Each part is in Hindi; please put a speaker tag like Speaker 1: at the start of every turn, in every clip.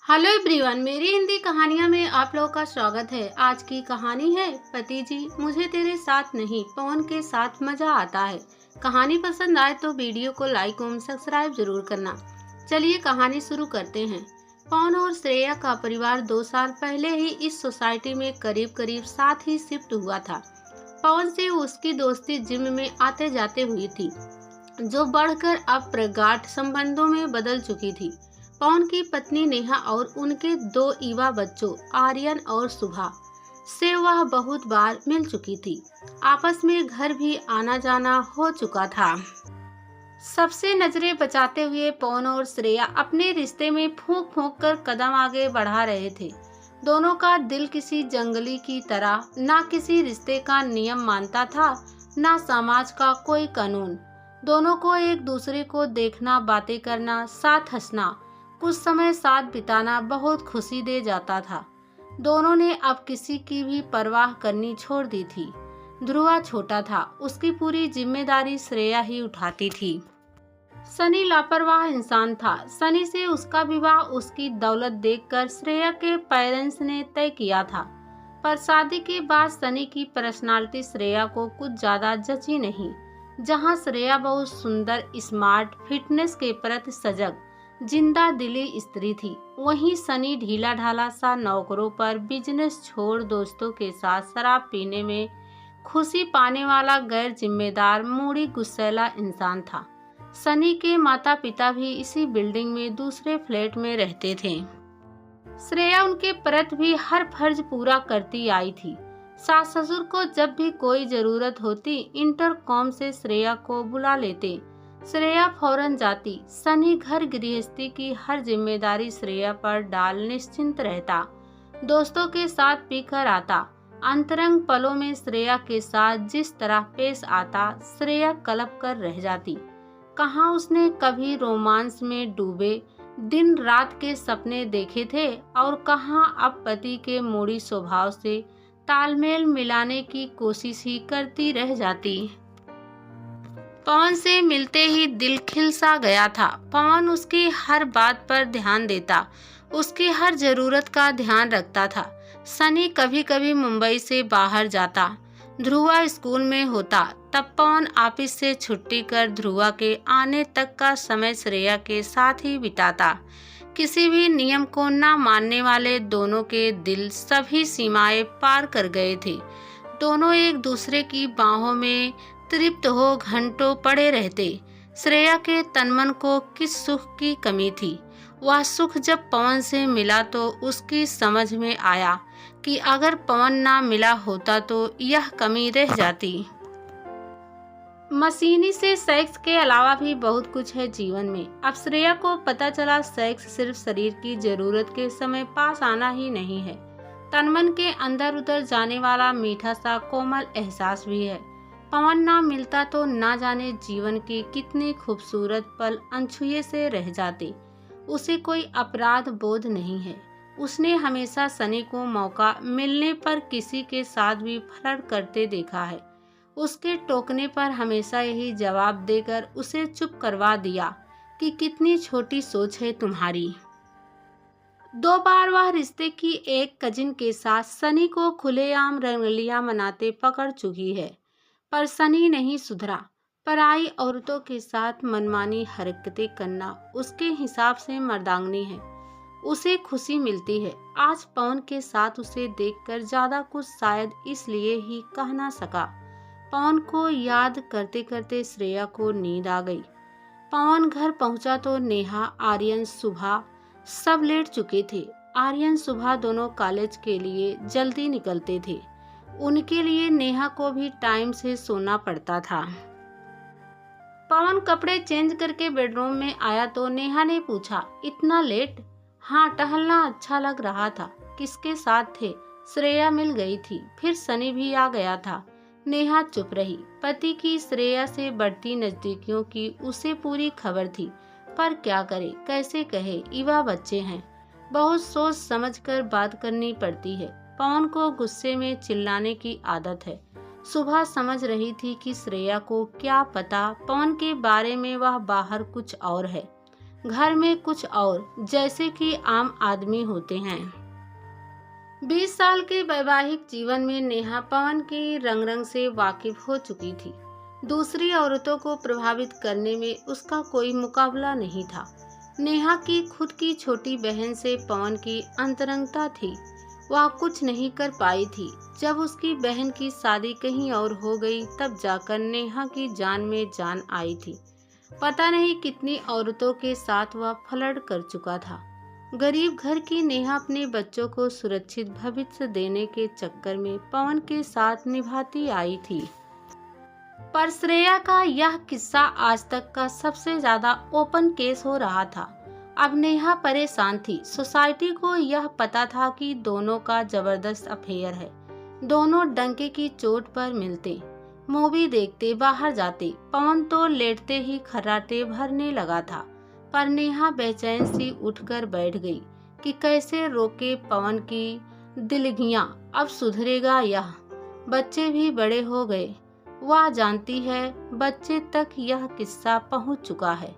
Speaker 1: हेलो एवरीवन, मेरी हिंदी कहानियाँ में आप लोगों का स्वागत है। आज की कहानी है पति जी मुझे तेरे साथ नहीं पवन के साथ मजा आता है। कहानी पसंद आए तो वीडियो को लाइक और सब्सक्राइब जरूर करना। चलिए कहानी शुरू करते हैं। पवन और श्रेया का परिवार 2 साल पहले ही इस सोसाइटी में करीब करीब साथ ही शिफ्ट हुआ था। पवन से उसकी दोस्ती जिम में आते जाते हुई थी, जो बढ़कर अब प्रगाढ़ संबंधों में बदल चुकी थी। पवन की पत्नी नेहा और उनके 2 युवा बच्चों आर्यन और सुभा से वह बहुत बार मिल चुकी थी। आपस में घर भी आना जाना हो चुका था। सबसे नजरें बचाते हुए पवन और श्रेया अपने रिश्ते में फूंक फूंक कर कदम आगे बढ़ा रहे थे। दोनों का दिल किसी जंगली की तरह ना किसी रिश्ते का नियम मानता था, ना समाज का कोई कानून। दोनों को एक दूसरे को देखना, बातें करना, साथ हंसना, कुछ समय साथ बिताना बहुत खुशी दे जाता था। दोनों ने अब किसी की भी परवाह करनी छोड़ दी थी। ध्रुवा छोटा था, उसकी पूरी जिम्मेदारी श्रेया ही उठाती थी। सनी लापरवाह इंसान था। सनी से उसका विवाह उसकी दौलत देखकर श्रेया के पेरेंट्स ने तय किया था, पर शादी के बाद सनी की पर्सनालिटी श्रेया को कुछ ज्यादा जची नहीं। जहां श्रेया बहुत सुंदर, स्मार्ट, फिटनेस के प्रति सजग, जिंदा दिली स्त्री थी, वहीं सनी ढीला ढाला सा नौकरों पर बिजनेस छोड़ दोस्तों के साथ शराब पीने में खुशी पाने वाला गैर जिम्मेदार, मूडी, गुस्सैला इंसान था। सनी के माता पिता भी इसी बिल्डिंग में दूसरे फ्लैट में रहते थे। श्रेया उनके प्रति भी हर फर्ज पूरा करती आई थी। सास ससुर को जब भी कोई जरूरत होती, इंटरकॉम से श्रेया को बुला लेते। श्रेया फौरन जाती। सनी घर गृहस्थी की हर जिम्मेदारी श्रेया पर डाल निश्चिंत रहता। दोस्तों के साथ पीकर आता। अंतरंग पलों में श्रेया के साथ जिस तरह पेश आता, श्रेया कलप कर रह जाती। कहाँ उसने कभी रोमांस में डूबे दिन रात के सपने देखे थे, और कहाँ अब पति के मूडी स्वभाव से तालमेल मिलाने की कोशिश ही करती रह जाती। पवन से मिलते ही दिल खिल सा गया था। पवन उसकी हर बात पर ध्यान देता, उसकी हर जरूरत का ध्यान रखता था। सनी कभी कभी मुंबई से बाहर जाता, ध्रुवा स्कूल में होता, तब पवन ऑफिस से छुट्टी कर ध्रुवा के आने तक का समय श्रेया के साथ ही बिताता। किसी भी नियम को ना मानने वाले दोनों के दिल सभी सीमाएं पार कर गए थे। दोनों एक दूसरे की बाहों में तृप्त हो घंटों पड़े रहते। श्रेया के तनमन को किस सुख की कमी थी। वह सुख जब पवन से मिला तो उसकी समझ में आया कि अगर पवन ना मिला होता तो यह कमी रह जाती। मशीनी से सेक्स के अलावा भी बहुत कुछ है जीवन में। अब श्रेया को पता चला, सेक्स सिर्फ शरीर की जरूरत के समय पास आना ही नहीं है, तनमन के अंदर उतर जाने वाला मीठा सा कोमल एहसास भी है। पवन ना मिलता तो ना जाने जीवन के कितने खूबसूरत पल अनछुए से रह जाते। उसे कोई अपराध बोध नहीं है। उसने हमेशा सनी को मौका मिलने पर किसी के साथ भी फ्लर्ट करते देखा है। उसके टोकने पर हमेशा यही जवाब देकर उसे चुप करवा दिया कि कितनी छोटी सोच है तुम्हारी। 2 बार वह रिश्ते की एक कजिन के साथ सनी को खुलेआम रंगलियां मनाते पकड़ चुकी है, पर सनी नहीं सुधरा। पराई औरतों के साथ मनमानी हरकतें करना उसके हिसाब से मर्दांगनी है। उसे खुशी मिलती है। आज पवन के साथ उसे देखकर ज्यादा कुछ शायद इसलिए ही कह ना सका। पवन को याद करते करते श्रेया को नींद आ गई। पवन घर पहुंचा तो नेहा, आर्यन, सुभा सब लेट चुके थे। आर्यन, सुभा दोनों कॉलेज के लिए जल्दी निकलते थे। उनके लिए नेहा को भी टाइम से सोना पड़ता था। पवन कपड़े चेंज करके बेडरूम में आया तो नेहा ने पूछा, इतना लेट? हाँ, टहलना अच्छा लग रहा था। किसके साथ थे? श्रेया मिल गई थी, फिर सनी भी आ गया था। नेहा चुप रही। पति की श्रेया से बढ़ती नजदीकियों की उसे पूरी खबर थी, पर क्या करे, कैसे कहे, युवा बच्चे हैं, बहुत सोच समझ कर बात करनी पड़ती है। पवन को गुस्से में चिल्लाने की आदत है। सुबह समझ रही थी कि श्रेया को क्या पता पवन के बारे में, वह बाहर कुछ और है। घर में कुछ और, जैसे कि आम आदमी होते हैं। 20 साल के वैवाहिक जीवन में नेहा पवन के रंग रंग से वाकिफ हो चुकी थी। दूसरी औरतों को प्रभावित करने में उसका कोई मुकाबला नहीं था। नेहा की खुद की छोटी बहन से पवन की अंतरंगता थी। वह कुछ नहीं कर पाई थी। जब उसकी बहन की शादी कहीं और हो गई, तब जाकर नेहा की जान में जान आई थी। पता नहीं कितनी औरतों के साथ वह फ्लर्ट कर चुका था। गरीब घर की नेहा अपने बच्चों को सुरक्षित भविष्य देने के चक्कर में पवन के साथ निभाती आई थी। पर श्रेया का यह किस्सा आज तक का सबसे ज्यादा ओपन केस हो रहा था। अब नेहा परेशान थी। सोसाइटी को यह पता था कि दोनों का जबरदस्त अफेयर है। दोनों डंके की चोट पर मिलते, मूवी देखते, बाहर जाते। पवन तो लेटते ही खर्राटे भरने लगा था, पर नेहा बेचैन सी उठकर बैठ गई कि कैसे रोके पवन की दिलगियां। अब सुधरेगा यह? बच्चे भी बड़े हो गए। वह जानती है बच्चे तक यह किस्सा पहुंच चुका है।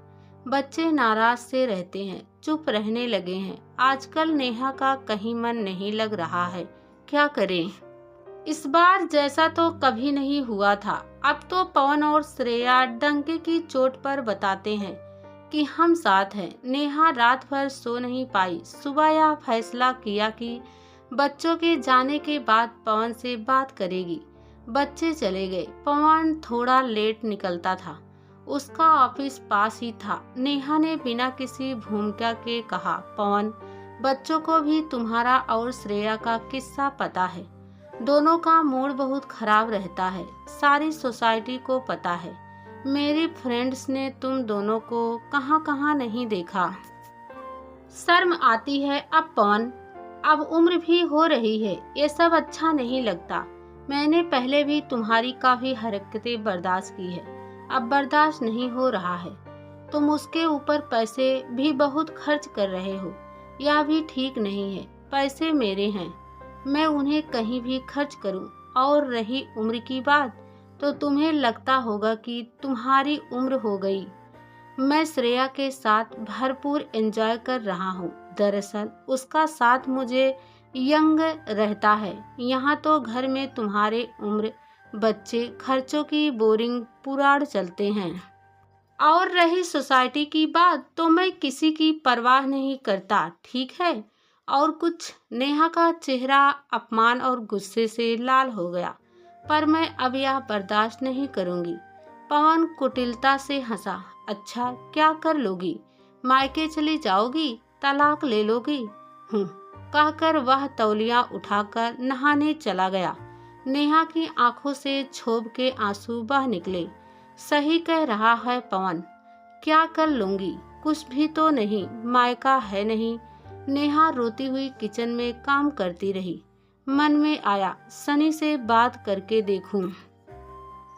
Speaker 1: बच्चे नाराज से रहते हैं, चुप रहने लगे हैं। आजकल नेहा का कहीं मन नहीं लग रहा है। क्या करें? इस बार जैसा तो कभी नहीं हुआ था। अब तो पवन और श्रेया डंके की चोट पर बताते हैं कि हम साथ हैं। नेहा रात भर सो नहीं पाई। सुबह यह फैसला किया कि बच्चों के जाने के बाद पवन से बात करेगी। बच्चे चले गए। पवन थोड़ा लेट निकलता था। उसका ऑफिस पास ही था। नेहा ने बिना किसी भूमिका के कहा, पवन, बच्चों को भी तुम्हारा और श्रेया का किस्सा पता है। दोनों का मूड बहुत खराब रहता है। सारी सोसाइटी को पता है। मेरी फ्रेंड्स ने तुम दोनों को कहां कहां नहीं देखा। शर्म आती है अब पवन, अब उम्र भी हो रही है। ये सब अच्छा नहीं लगता। मैंने पहले भी तुम्हारी काफी हरकतें बर्दाश्त की है, अब बर्दाश्त नहीं हो रहा है। तुम उसके ऊपर पैसे भी बहुत खर्च कर रहे हो, यह भी ठीक नहीं है। पैसे मेरे हैं, मैं उन्हें कहीं भी खर्च करूं। और रही उम्र की बात, तो तुम्हें लगता होगा कि तुम्हारी उम्र हो गई। मैं श्रेया के साथ भरपूर एंजॉय कर रहा हूँ। दरअसल उसका साथ मुझे यंग रहता है। यहाँ तो घर में तुम्हारे उम्र बच्चे, खर्चों की बोरिंग पुराड़ चलते हैं। और रही सोसाइटी की बात, तो मैं किसी की परवाह नहीं करता, ठीक है? और कुछ? नेहा का चेहरा अपमान और गुस्से से लाल हो गया। पर मैं अब यह बर्दाश्त नहीं करूंगी। पवन कुटिलता से हंसा। अच्छा, क्या कर लोगी? मायके चली जाओगी? तलाक ले लोगी? कहकर वह तौलिया उठाकर नहाने चला गया। नेहा की आंखों से क्षोभ के आंसू बह निकले। सही कह रहा है पवन, क्या कर लूंगी? कुछ भी तो नहीं, मायका है नहीं। नेहा रोती हुई किचन में काम करती रही। मन में आया सनी से बात करके देखूं।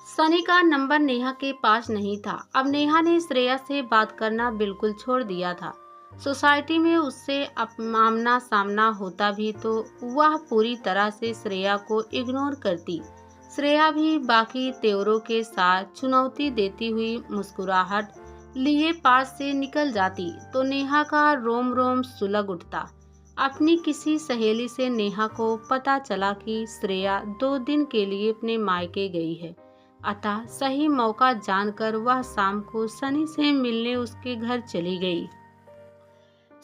Speaker 1: सनी का नंबर नेहा के पास नहीं था। अब नेहा ने श्रेया से बात करना बिल्कुल छोड़ दिया था। सोसाइटी में उससे आमना सामना होता भी तो वह पूरी तरह से श्रेया को इग्नोर करती। श्रेया भी बाकी तेवरों के साथ चुनौती देती हुई मुस्कुराहट लिए पास से निकल जाती तो नेहा का रोम रोम सुलग उठता। अपनी किसी सहेली से नेहा को पता चला कि श्रेया 2 दिन के लिए अपने मायके गई है। अतः सही मौका जानकर वह शाम को सनी से मिलने उसके घर चली गई।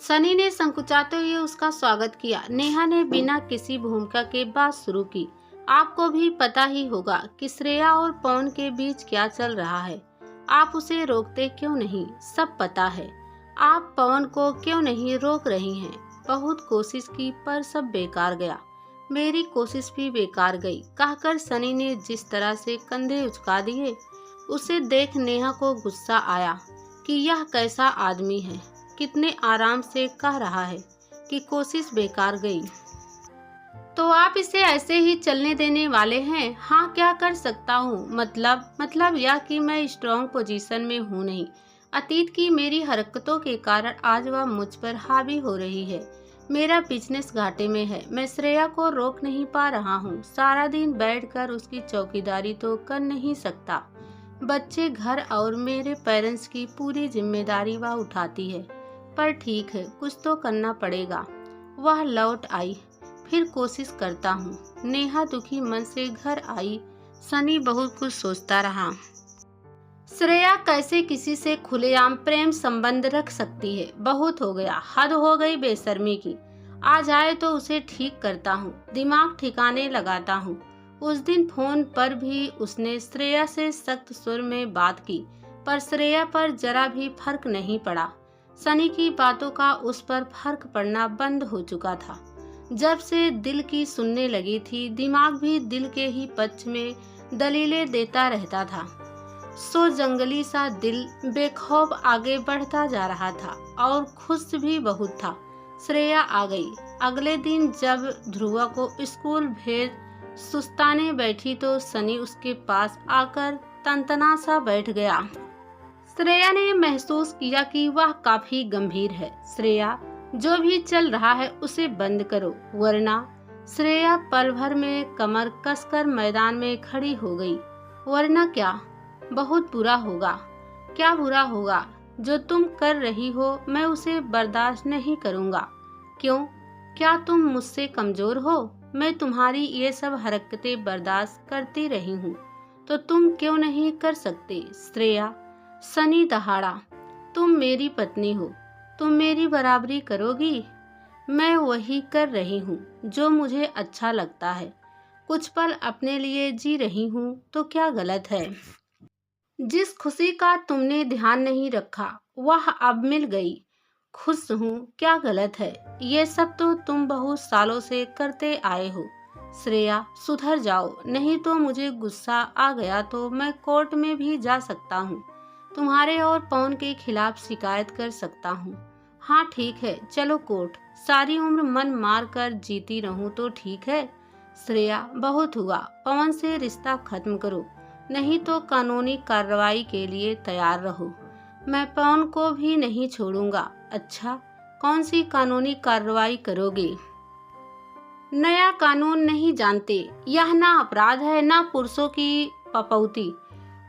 Speaker 1: सनी ने संकुचाते हुए उसका स्वागत किया। नेहा ने बिना किसी भूमिका के बात शुरू की। आपको भी पता ही होगा कि श्रेया और पवन के बीच क्या चल रहा है। आप उसे रोकते क्यों नहीं? सब पता है। आप पवन को क्यों नहीं रोक रही हैं? बहुत कोशिश की पर सब बेकार गया। मेरी कोशिश भी बेकार गई, कहकर सनी ने जिस तरह से कंधे उचका दिए, उसे देख नेहा को गुस्सा आया कि यह कैसा आदमी है। कितने आराम से कह रहा है कि कोशिश बेकार गई, तो आप इसे ऐसे ही चलने देने वाले हैं? हाँ, क्या कर सकता हूँ? मतलब यह कि मैं स्ट्रॉन्ग पोजीशन में हूँ नहीं। अतीत की मेरी हरकतों के कारण आज वह मुझ पर हावी हो रही है। मेरा बिजनेस घाटे में है। मैं श्रेया को रोक नहीं पा रहा हूँ। सारा दिन बैठकर उसकी चौकीदारी तो कर नहीं सकता। बच्चे, घर और मेरे पेरेंट्स की पूरी जिम्मेदारी वह उठाती है। पर ठीक है, कुछ तो करना पड़ेगा। वह लौट आई। फिर कोशिश करता हूँ। नेहा दुखी मन से घर आई। सनी बहुत कुछ सोचता रहा। श्रेया कैसे किसी से खुलेआम प्रेम संबंध रख सकती है? बहुत हो गया, हद हो गई बेशर्मी की। आज आए तो उसे ठीक करता हूँ, दिमाग ठिकाने लगाता हूँ। उस दिन फोन पर भी उसने श्रेया से सख्त सुर में बात की, पर श्रेया पर जरा भी फर्क नहीं पड़ा। सनी की बातों का उस पर फर्क पड़ना बंद हो चुका था। जब से दिल की सुनने लगी थी, दिमाग भी दिल के ही पक्ष में दलीलें देता रहता था। सो जंगली सा दिल बेखौफ आगे बढ़ता जा रहा था और खुश भी बहुत था। श्रेया आ गई। अगले दिन जब ध्रुवा को स्कूल भेज सुस्ताने बैठी तो सनी उसके पास आकर तनतना सा बैठ गया। श्रेया ने महसूस किया कि वह काफी गंभीर है। श्रेया, जो भी चल रहा है उसे बंद करो, वरना। श्रेया पल भर में कमर कसकर मैदान में खड़ी हो गई। वरना क्या? बहुत बुरा होगा। क्या बुरा होगा? जो तुम कर रही हो मैं उसे बर्दाश्त नहीं करूँगा। क्यों? क्या तुम मुझसे कमजोर हो? मैं तुम्हारी ये सब हरकतें बर्दाश्त करती रही हूँ, तो तुम क्यों नहीं कर सकते? श्रेया। सनी दहाड़ा। तुम मेरी पत्नी हो, तुम मेरी बराबरी करोगी? मैं वही कर रही हूँ जो मुझे अच्छा लगता है। कुछ पल अपने लिए जी रही हूँ तो क्या गलत है? जिस खुशी का तुमने ध्यान नहीं रखा वह अब मिल गई। खुश हूँ, क्या गलत है? ये सब तो तुम बहुत सालों से करते आए हो। श्रेया, सुधर जाओ, नहीं तो मुझे गुस्सा आ गया तो मैं कोर्ट में भी जा सकता हूँ। तुम्हारे और पवन के खिलाफ शिकायत कर सकता हूँ। हाँ ठीक है, चलो कोर्ट। सारी उम्र मन मार कर जीती रहूं तो ठीक है। श्रेया, बहुत हुआ, पवन से रिश्ता खत्म करो, नहीं तो कानूनी कार्रवाई के लिए तैयार रहो। मैं पवन को भी नहीं छोड़ूंगा। अच्छा, कौन सी कानूनी कार्रवाई करोगे? नया कानून नहीं जानते? यह ना अपराध है ना पुरुषों की पपौती।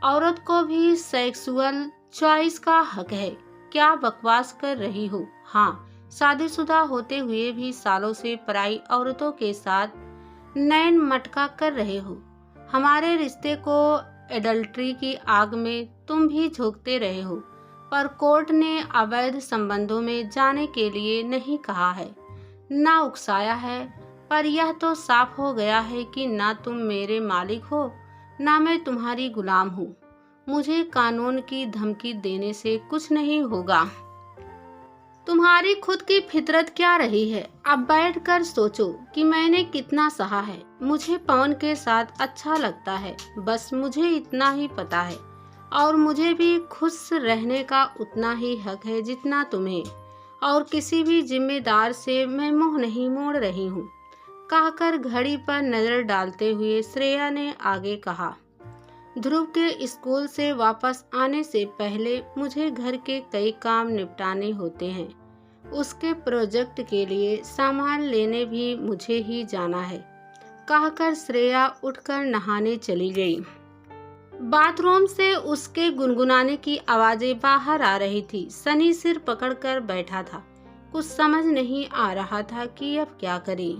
Speaker 1: औरत को भी सेक्सुअल चॉइस का हक है। क्या बकवास कर रही हो? हाँ, शादीशुदा होते हुए भी सालों से पराई औरतों के साथ नैन मटका कर रहे हो। हमारे रिश्ते को एडल्ट्री की आग में तुम भी झोंकते रहे हो, पर कोर्ट ने अवैध संबंधों में जाने के लिए नहीं कहा है, ना उकसाया है। पर यह तो साफ हो गया है कि ना तुम मेरे मालिक हो, ना मैं तुम्हारी गुलाम हूँ। मुझे कानून की धमकी देने से कुछ नहीं होगा। तुम्हारी खुद की फितरत क्या रही है? अब बैठकर सोचो कि मैंने कितना सहा है। मुझे पवन के साथ अच्छा लगता है, बस मुझे इतना ही पता है। और मुझे भी खुश रहने का उतना ही हक है जितना तुम्हें। और किसी भी जिम्मेदार से मैं मुंह नहीं मोड़ रही हूँ। कहकर घड़ी पर नजर डालते हुए श्रेया ने आगे कहा, ध्रुव के स्कूल से वापस आने से पहले मुझे घर के कई काम निपटाने होते हैं। उसके प्रोजेक्ट के लिए सामान लेने भी मुझे ही जाना है। कहकर श्रेया उठकर नहाने चली गई। बाथरूम से उसके गुनगुनाने की आवाजें बाहर आ रही थी। सनी सिर पकड़कर बैठा था। कुछ समझ नहीं आ रहा था कि अब क्या करे।